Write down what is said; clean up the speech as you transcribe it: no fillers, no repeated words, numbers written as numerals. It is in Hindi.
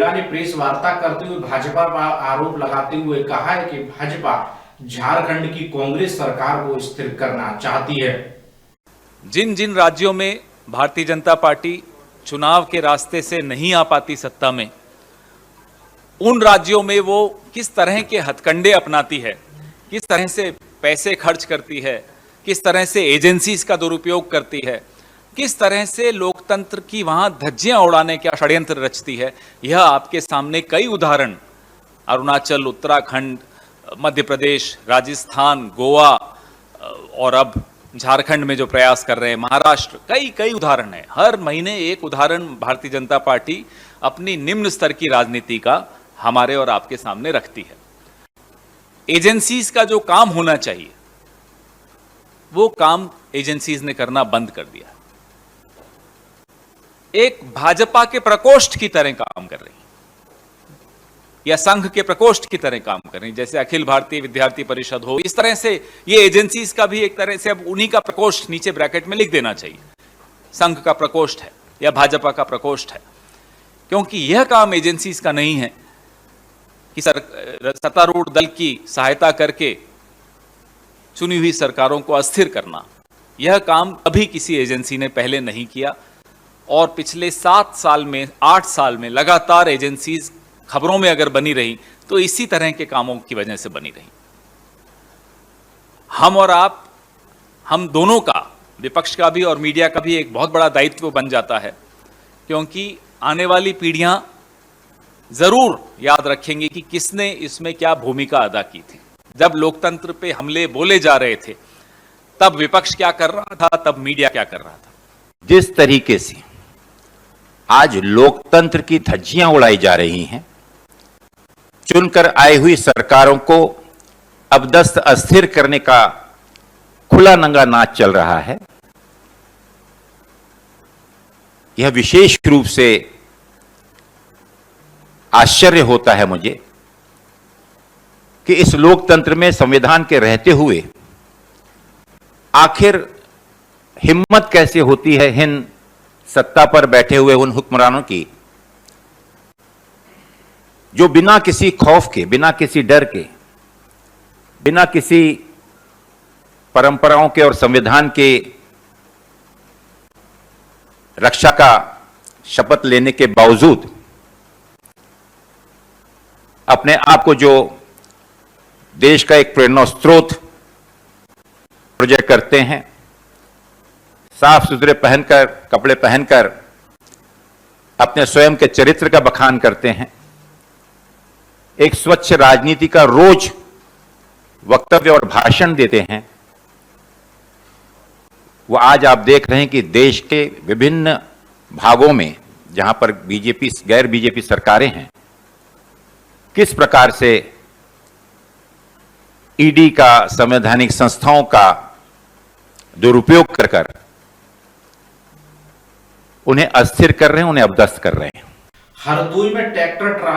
ने प्रेस वार्ता करते हुए भाजपा पर आरोप लगाते हुए कहा है कि भाजपा झारखंड की कांग्रेस सरकार को स्थिर करना चाहती है। जिन जिन राज्यों में भारतीय जनता पार्टी चुनाव के रास्ते से नहीं आ पाती सत्ता में, उन राज्यों में वो किस तरह के हथकंडे अपनाती है, किस तरह से पैसे खर्च करती है, किस तरह से एजेंसीज का दुरुपयोग करती है, किस तरह से लोकतंत्र की वहां धज्जियां उड़ाने का षड्यंत्र रचती है, यह आपके सामने कई उदाहरण अरुणाचल, उत्तराखंड, मध्य प्रदेश, राजस्थान, गोवा और अब झारखंड में जो प्रयास कर रहे हैं, महाराष्ट्र, कई कई उदाहरण है। हर महीने एक उदाहरण भारतीय जनता पार्टी अपनी निम्न स्तर की राजनीति का हमारे और आपके सामने रखती है। एजेंसीज का जो काम होना चाहिए वो काम एजेंसीज ने करना बंद कर दिया। एक भाजपा के प्रकोष्ठ की तरह काम कर रही या संघ के प्रकोष्ठ की तरह काम कर रही, जैसे अखिल भारतीय विद्यार्थी परिषद हो, इस तरह से ये एजेंसीज का भी एक तरह से अब उन्हीं का प्रकोष्ठ नीचे ब्रैकेट में लिख देना चाहिए, संघ का प्रकोष्ठ है या भाजपा का प्रकोष्ठ है, क्योंकि यह काम एजेंसीज का नहीं है कि सत्तारूढ़ दल की सहायता करके चुनी हुई सरकारों को अस्थिर करना। यह काम कभी किसी एजेंसी ने पहले नहीं किया और पिछले 7 साल में 8 साल में लगातार एजेंसीज खबरों में अगर बनी रही तो इसी तरह के कामों की वजह से बनी रही। हम और आप, हम दोनों का, विपक्ष का भी और मीडिया का भी एक बहुत बड़ा दायित्व बन जाता है, क्योंकि आने वाली पीढ़ियां जरूर याद रखेंगे कि किसने इसमें क्या भूमिका अदा की थी। जब लोकतंत्र पे हमले बोले जा रहे थे तब विपक्ष क्या कर रहा था, तब मीडिया क्या कर रहा था। जिस तरीके से आज लोकतंत्र की धज्जियां उड़ाई जा रही हैं, चुनकर आई हुई सरकारों को अबदस्त अस्थिर करने का खुला नंगा नाच चल रहा है, यह विशेष रूप से आश्चर्य होता है मुझे कि इस लोकतंत्र में संविधान के रहते हुए आखिर हिम्मत कैसे होती है इन सत्ता पर बैठे हुए उन हुक्मरानों की, जो बिना किसी खौफ के, बिना किसी डर के, बिना किसी परंपराओं के और संविधान के रक्षा का शपथ लेने के बावजूद अपने आप को जो देश का एक प्रेरणा स्रोत प्रोजेक्ट करते हैं, साफ सुथरे पहनकर, कपड़े पहनकर अपने स्वयं के चरित्र का बखान करते हैं, एक स्वच्छ राजनीति का रोज वक्तव्य और भाषण देते हैं, वो आज आप देख रहे हैं कि देश के विभिन्न भागों में जहां पर बीजेपी, गैर बीजेपी सरकारें हैं, किस प्रकार से ईडी का, संवैधानिक संस्थाओं का दुरुपयोग कर उन्हें अस्थिर कर रहे हैं, उन्हें अबदस्त कर रहे हैं। हरदोई में ट्रैक्टर